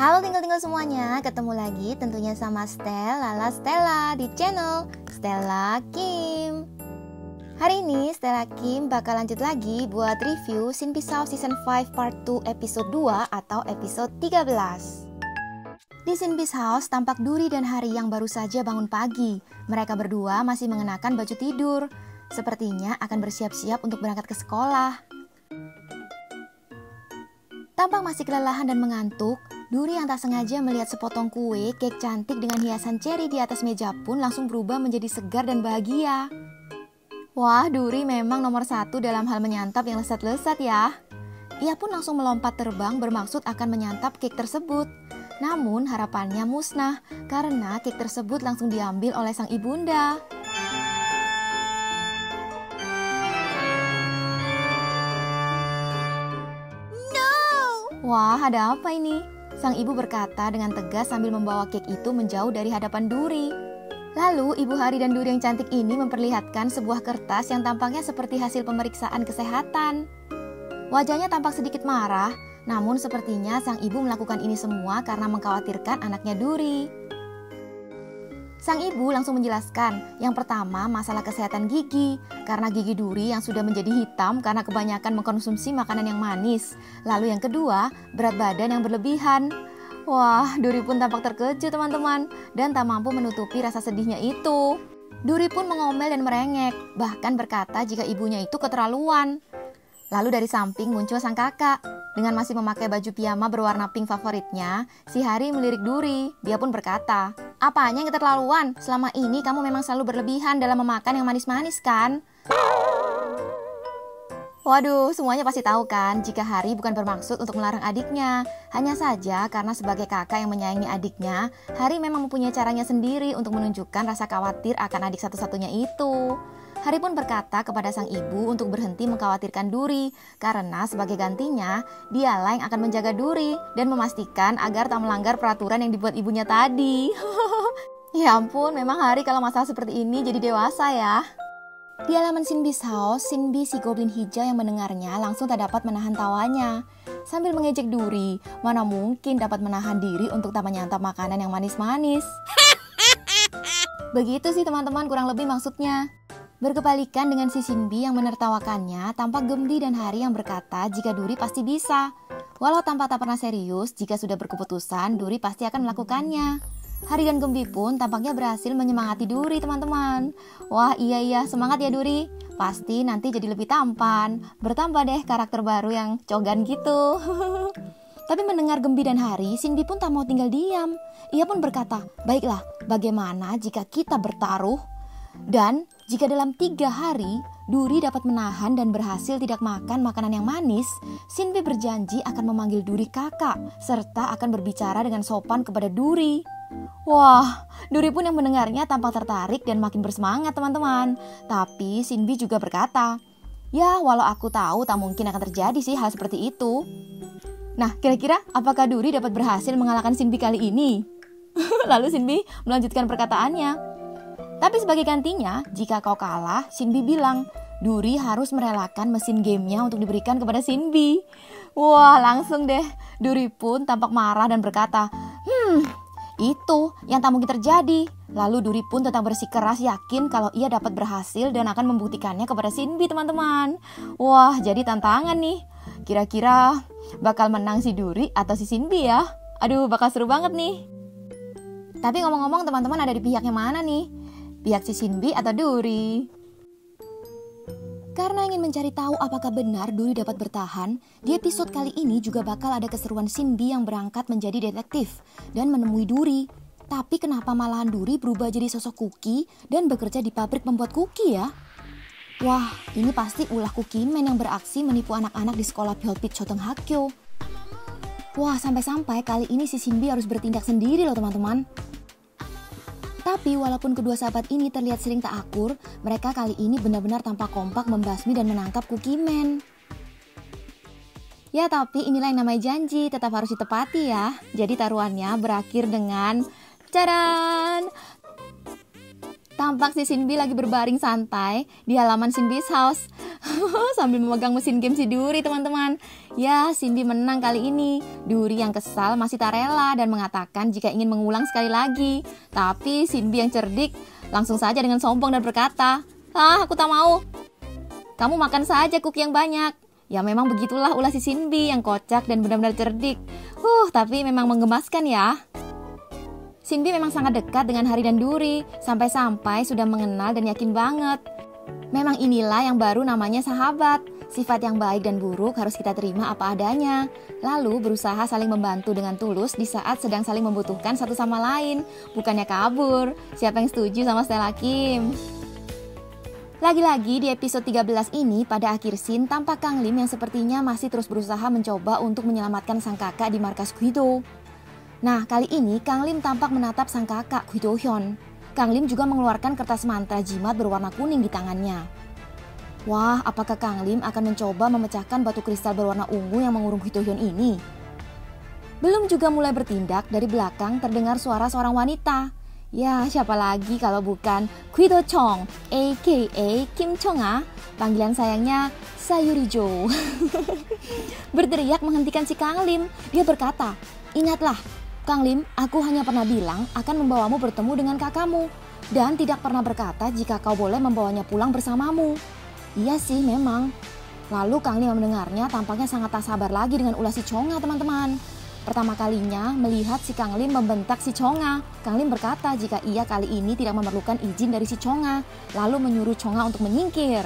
Halo tinggal-tinggal semuanya, ketemu lagi tentunya sama Stella di channel Stella Kim. Hari ini Stella Kim bakal lanjut lagi buat review Sin Pisau Season 5 Part 2 Episode 2 atau Episode 13. Di Sin Pisau tampak Duri dan Hari yang baru saja bangun pagi. Mereka berdua masih mengenakan baju tidur. Sepertinya akan bersiap-siap untuk berangkat ke sekolah. Tampak masih kelelahan dan mengantuk, Duri yang tak sengaja melihat sepotong kue, kek cantik dengan hiasan ceri di atas meja pun langsung berubah menjadi segar dan bahagia. Wah, Duri memang nomor 1 dalam hal menyantap yang lesat-lesat ya. Ia pun langsung melompat terbang bermaksud akan menyantap kek tersebut. Namun harapannya musnah karena kek tersebut langsung diambil oleh sang ibunda. Wah, ada apa ini? Sang ibu berkata dengan tegas sambil membawa kek itu menjauh dari hadapan Duri. Lalu, Ibu Hari dan Duri yang cantik ini memperlihatkan sebuah kertas yang tampaknya seperti hasil pemeriksaan kesehatan. Wajahnya tampak sedikit marah, namun sepertinya sang ibu melakukan ini semua karena mengkhawatirkan anaknya Duri. Sang ibu langsung menjelaskan, yang pertama masalah kesehatan gigi, karena gigi Duri yang sudah menjadi hitam karena kebanyakan mengkonsumsi makanan yang manis. Lalu yang kedua, berat badan yang berlebihan. Wah, Duri pun tampak terkejut teman-teman, dan tak mampu menutupi rasa sedihnya itu. Duri pun mengomel dan merengek, bahkan berkata jika ibunya itu keterlaluan. Lalu dari samping muncul sang kakak. Dengan masih memakai baju piyama berwarna pink favoritnya, si Hari melirik Duri. Dia pun berkata, "Apanya yang keterlaluan? Selama ini kamu memang selalu berlebihan dalam memakan yang manis-manis kan?" Waduh, semuanya pasti tahu kan jika Hari bukan bermaksud untuk melarang adiknya. Hanya saja karena sebagai kakak yang menyayangi adiknya, Hari memang mempunyai caranya sendiri untuk menunjukkan rasa khawatir akan adik satu-satunya itu. Hari pun berkata kepada sang ibu untuk berhenti mengkhawatirkan Duri, karena sebagai gantinya, dialah yang akan menjaga Duri dan memastikan agar tak melanggar peraturan yang dibuat ibunya tadi. Ya ampun, memang Hari kalau masalah seperti ini jadi dewasa ya. Di halaman Sin Pisau, Sinbi si goblin hijau yang mendengarnya langsung tak dapat menahan tawanya. Sambil mengejek Duri, mana mungkin dapat menahan diri untuk tak menyantap makanan yang manis-manis. Begitu sih teman-teman kurang lebih maksudnya. Berkebalikan dengan si Sinbi yang menertawakannya, tampak Gemdi dan Hari yang berkata jika Duri pasti bisa. Walau tampak tak pernah serius, jika sudah berkeputusan, Duri pasti akan melakukannya. Hari dan Gemdi pun tampaknya berhasil menyemangati Duri teman-teman. Wah iya, semangat ya Duri. Pasti nanti jadi lebih tampan. Bertambah deh karakter baru yang cogan gitu. Tapi mendengar Gemdi dan Hari, Sinbi pun tak mau tinggal diam. Ia pun berkata, "Baiklah, bagaimana jika kita bertaruh? Dan jika dalam 3 hari Duri dapat menahan dan berhasil tidak makan makanan yang manis, Sinbi berjanji akan memanggil Duri kakak serta akan berbicara dengan sopan kepada Duri." Wah, Duri pun yang mendengarnya tampak tertarik dan makin bersemangat teman-teman. Tapi Sinbi juga berkata, "Ya, walau aku tahu tak mungkin akan terjadi sih hal seperti itu." Nah, kira-kira apakah Duri dapat berhasil mengalahkan Sinbi kali ini? Lalu Sinbi melanjutkan perkataannya, "Tapi sebagai gantinya, jika kau kalah, Sinbi bilang, Duri harus merelakan mesin gamenya untuk diberikan kepada Sinbi." Wah, langsung deh. Duri pun tampak marah dan berkata, itu yang tak mungkin terjadi." Lalu Duri pun tetap bersikeras yakin kalau ia dapat berhasil dan akan membuktikannya kepada Sinbi teman-teman. Wah, jadi tantangan nih. Kira-kira bakal menang si Duri atau si Sinbi ya? Aduh, bakal seru banget nih. Tapi ngomong-ngomong teman-teman ada di pihak yang mana nih? Pihak si Sinbi atau Duri? Karena ingin mencari tahu apakah benar Duri dapat bertahan, di episode kali ini juga bakal ada keseruan Sinbi yang berangkat menjadi detektif dan menemui Duri. Tapi kenapa malahan Duri berubah jadi sosok Kuki dan bekerja di pabrik membuat kuki ya? Wah, ini pasti ulah Kuki Man yang beraksi menipu anak-anak di sekolah Pyeolpit Choteung Hakyo. Wah, sampai-sampai kali ini si Sinbi harus bertindak sendiri loh teman-teman. Tapi walaupun kedua sahabat ini terlihat sering tak akur, mereka kali ini benar-benar tampak kompak membasmi dan menangkap Kuki Man. Ya tapi inilah yang namanya janji, tetap harus ditepati ya. Jadi taruhannya berakhir dengan cadan! Tampak si Shinbi lagi berbaring santai di halaman Shinbi's house sambil memegang mesin game si Duri, teman-teman. Ya, Shinbi menang kali ini. Duri yang kesal masih tak rela dan mengatakan jika ingin mengulang sekali lagi. Tapi Shinbi yang cerdik langsung saja dengan sombong dan berkata, aku tak mau. Kamu makan saja cookie yang banyak. Ya memang begitulah ulah si Shinbi yang kocak dan benar-benar cerdik. Tapi memang menggemaskan ya. Shinbi memang sangat dekat dengan Hari dan Duri, sampai-sampai sudah mengenal dan yakin banget. Memang inilah yang baru namanya sahabat. Sifat yang baik dan buruk harus kita terima apa adanya. Lalu berusaha saling membantu dengan tulus di saat sedang saling membutuhkan satu sama lain. Bukannya kabur. Siapa yang setuju sama Stella Kim? Lagi-lagi di episode 13 ini, pada akhir scene tampak Kang Lim yang sepertinya masih terus berusaha mencoba untuk menyelamatkan sang kakak di markas Guido. Nah, kali ini Kang Lim tampak menatap sang kakak Guido Hyun. Kang Lim juga mengeluarkan kertas mantra jimat berwarna kuning di tangannya. Wah, apakah Kang Lim akan mencoba memecahkan batu kristal berwarna ungu yang mengurung Guido Hyun ini? Belum juga mulai bertindak, dari belakang terdengar suara seorang wanita. Ya, siapa lagi kalau bukan Guido Chong, a.k.a. Kim Chong-a. Panggilan sayangnya Sayuri Jo. Berteriak menghentikan si Kang Lim. Dia berkata, "Ingatlah, Kang Lim, aku hanya pernah bilang akan membawamu bertemu dengan kakakmu. Dan tidak pernah berkata jika kau boleh membawanya pulang bersamamu." Iya sih, memang. Lalu Kang Lim mendengarnya tampaknya sangat tak sabar lagi dengan ulah si Chong-a, teman-teman. Pertama kalinya melihat si Kang Lim membentak si Chong-a. Kang Lim berkata jika ia kali ini tidak memerlukan izin dari si Chong-a, lalu menyuruh Chong-a untuk menyingkir.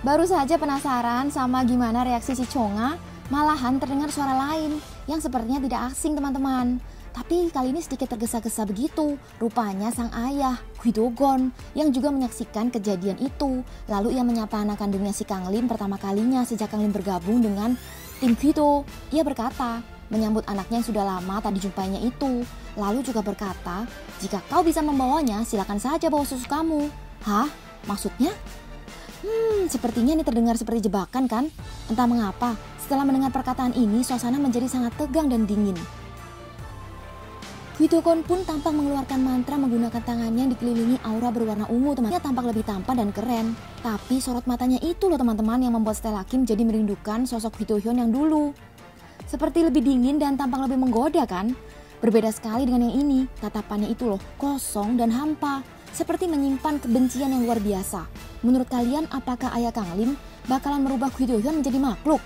Baru saja penasaran sama gimana reaksi si Chong-a, malahan terdengar suara lain yang sepertinya tidak asing, teman-teman. Tapi kali ini sedikit tergesa-gesa begitu. Rupanya sang ayah, Guido Gon, yang juga menyaksikan kejadian itu. Lalu ia menyapa anak kandungnya si Kang Lim pertama kalinya sejak Kang Lim bergabung dengan tim Guido. Ia berkata, menyambut anaknya yang sudah lama tak dijumpainya itu. Lalu juga berkata, jika kau bisa membawanya, silakan saja bawa susu kamu. Hah? Maksudnya? Sepertinya ini terdengar seperti jebakan kan? Entah mengapa, setelah mendengar perkataan ini, suasana menjadi sangat tegang dan dingin. Guido Gon pun tampak mengeluarkan mantra menggunakan tangannya yang dikelilingi aura berwarna ungu. Temannya tampak lebih tampan dan keren. Tapi sorot matanya itu loh teman-teman yang membuat Stella Kim jadi merindukan sosok Guido Hyun yang dulu. Seperti lebih dingin dan tampak lebih menggoda kan? Berbeda sekali dengan yang ini, tatapannya itu loh kosong dan hampa. Seperti menyimpan kebencian yang luar biasa. Menurut kalian, apakah ayah Kang Lim bakalan merubah Guido Hyun menjadi makhluk?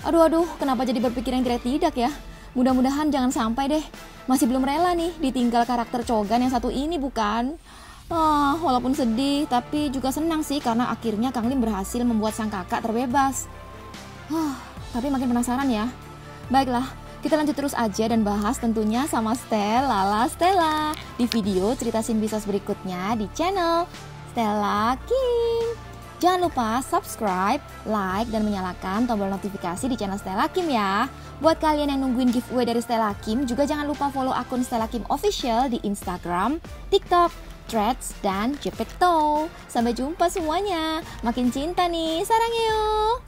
Aduh, kenapa jadi berpikir yang tidak ya? Mudah-mudahan jangan sampai deh. Masih belum rela nih ditinggal karakter Chogan yang satu ini, bukan? Walaupun sedih, tapi juga senang sih karena akhirnya Kang Lim berhasil membuat sang kakak terbebas. Tapi makin penasaran ya. Baiklah, kita lanjut terus aja dan bahas tentunya sama Stella di video cerita Shinbisas berikutnya di channel Stella Kim. Jangan lupa subscribe, like, dan menyalakan tombol notifikasi di channel Stella Kim ya. Buat kalian yang nungguin giveaway dari Stella Kim, juga jangan lupa follow akun Stella Kim Official di Instagram, TikTok, Threads, dan Jepeto. Sampai jumpa semuanya. Makin cinta nih, sarangheyo.